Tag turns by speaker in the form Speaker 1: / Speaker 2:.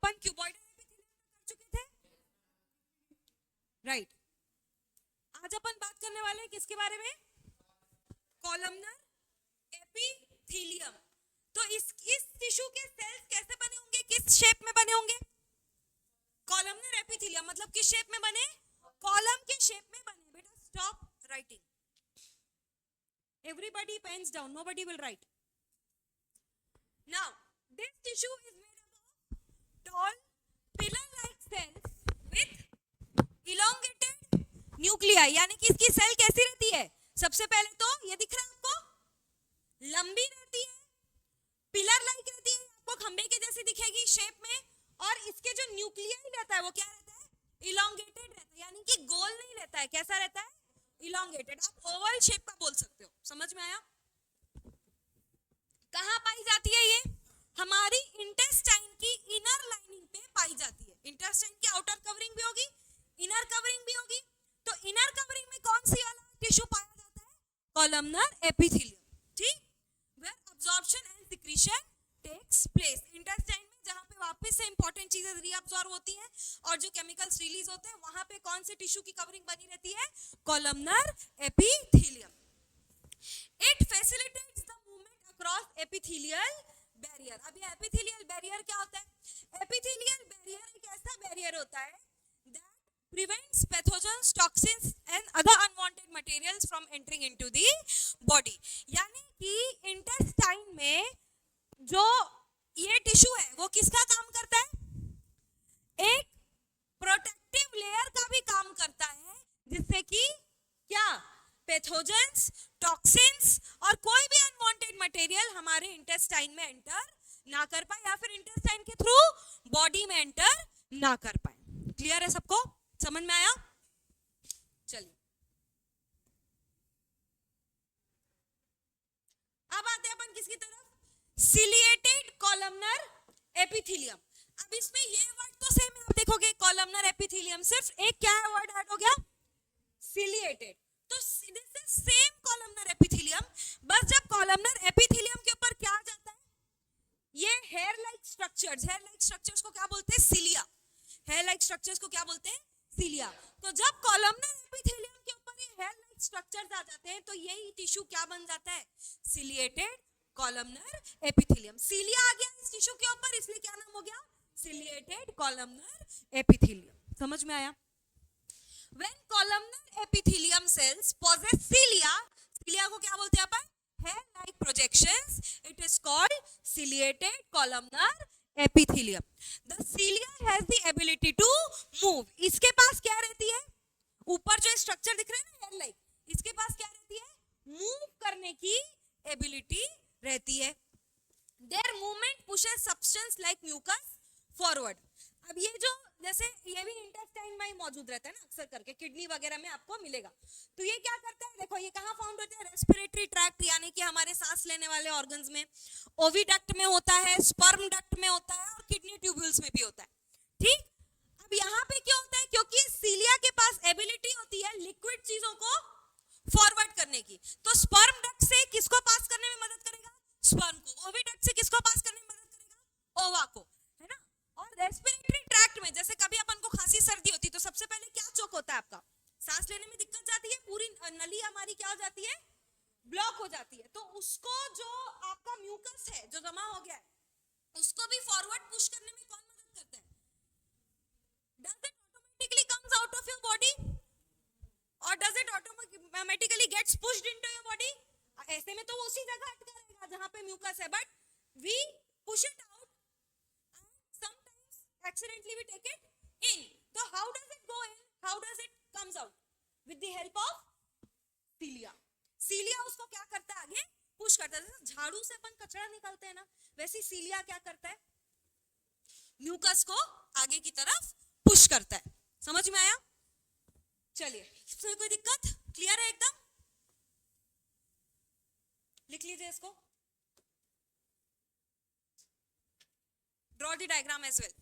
Speaker 1: अपन cuboidal epithelium कर चुके थे, राइट। आज अपन बात करने वाले हैं किसके बारे में? Columnar epithelium. तो इस टिश्यू के सेल्स कैसे बने होंगे, किस शेप में बने होंगे? कॉलमनर एपिथेलियम मतलब किस शेप में बने? कॉलम के शेप में बने। बेटा stop writing, everybody pens down, nobody will write. Now this tissue is made up of tall pillar like cells with elongated nuclei, यानी कि इसकी सेल कैसी रहती है? सबसे पहले तो ये दिख रहा है आपको, लंबी रहती है, पिलर लाइक रहती है, आपको खंबे के जैसी दिखेगी शेप में, और इसके जो न्यूक्लियाई रहता है वो क्या रहता है? इलोंगेटेड रहता है, यानी कि गोल नहीं रहता है। कैसा रहता है? इलोंगेटेड। आप ओवल शेप का बोल सकते हो। समझ में आया? कहां पाई जाती है ये? हमारी इंटेस्टाइन की इनर लाइनिंग पे पाई जाती है। इंटेस्टाइन की आउटर कवरिंग भी होगी, इनर कवरिंग भी होगी। तो इनर कवरिंग में कौन सी वाला टिश्यू पाया जाता है? कॉलमनर एपिथेलियम, ठीक। Where absorption and secretion takes place. Intestine में जहां पे वापस से इंपॉर्टेंट चीजें रीअब्सॉर्ब होती हैं और जो केमिकल्स रिलीज होते हैं, वहां पे कौन से टिश्यू की कवरिंग बनी रहती है? Columnar epithelium. It facilitates the movement across epithelial barrier. अब ये एपिथेलियल बैरियर क्या होता है? एपिथेलियल बैरियर एक ऐसा बैरियर होता है that prevents pathogens, toxins and other unwanted materials from entering into the body। यानी कि इंटेस्टाइन में जो ये टिश्यू है वो किसका काम करता है? एक प्रोटेक्टिव लेयर का भी काम करता है, जिससे कि क्या? पैथोजेंस, टॉक्सिन्स और कोई भी अनवांटेड मटेरियल हमारे इंटेस्टाइन में एंटर ना कर पाए, या फिर इंटेस्टाइन के थ्रू बॉडी में एंटर ना कर पाए। क्लियर है सबको? समझ में आया? चलिए अब आते हैं अपन किसकी तरफ? Ciliated columnar epithelium. अब इसमें ये वर्ड तो सेम है, आप देखोगे कॉलमनर एपिथेलियम, सिर्फ एक क्या है वर्ड ऐड हो गया? सिलिएटेड। तो this is same columnar epithelium, बस जब कॉलमनर एपिथेलियम के ऊपर क्या आ जाता है? ये hair like structures. Hair like structures को क्या बोलते हैं? सिलिया। हेयर लाइक स्ट्रक्चर्स को क्या बोलते हैं? सिलिया। तो जब कॉलमनर एपिथेलियम के ऊपर ये हेयर लाइक स्ट्रक्चर्स आ जाते हैं, तो यही टिश्यू क्या बन जाता है? Ciliated columnar epithelium. सिलिया आ गया इस टिश्यू के ऊपर, इसलिए क्या नाम हो गया? Ciliated columnar epithelium. समझ में आया? When columnar epithelium cells possess cilia, cilia को क्या बोलते हैं अपन? Hair-like projections. It is called ciliated columnar epithelium. The cilia has the ability to move. इसके पास क्या रहती है? ऊपर जो स्ट्रक्चर दिख रहा है ना hair-like, इसके पास क्या रहती है? मूव करने की एबिलिटी रहती है। Their movement pushes substance like mucus forward. अब ये जो जैसे ये भी इंटेस्टाइन में ही मौजूद रहता है ना, अक्सर करके किडनी वगैरह में आपको मिलेगा। तो ये क्या करता है? देखो ये कहाँ फाउंड होता है? रेस्पिरेटरी ट्रैक्ट, यानी कि हमारे सांस लेने वाले ऑर्गन्स में, ओविडक्ट में होता है, स्पर्म डक्ट में होता है और किडनी ट्यूब्यूल्स में भी होता है, ठीक। अब यहाँ पे क्या होता है? क्योंकि सीलिया के पास एबिलिटी होती है लिक्विड चीजों को फॉरवर्ड करने की, तो स्पर्म डक्ट से किसको पास करने में मदद करेगा? स्पर्म को। ओविडक्ट से किसको पास करने में मदद करेगा? ओवा को, है ना। और रेस्पिरेटरी ट्रैक्ट में जैसे कभी अपन को खांसी सर्दी होती तो सबसे पहले क्या चोक होता है? आपका सांस लेने में दिक्कत जाती है, पूरी नली हमारी क्या हो जाती है? ब्लॉक हो जाती है। तो उसको जो आपका म्यूकस है जो जमा हो गया है, उसको भी फॉरवर्ड पुश करने में कौन मदद करता है? Does it automatically comes out of your body or does it automatically gets pushed into your body? ऐसे में तो वो उसी जगह अटका रहेगा जहां पे म्यूकस है, but we push it out and sometimes accidentally we take it in. So how does it go in? How does it comes out? With the help of cilia. cilia उसको क्या करता है? आगे पुश करता है। जैसे झाड़ू से अपन कचरा निकालते हैं ना, वैसे cilia क्या करता है? म्यूकस को आगे की तरफ पुश करता है। समझ में आया? चलिए, इसमें कोई दिक्कत? क्लियर है एकदम? लिख लीजिए इसको, draw the diagram as well.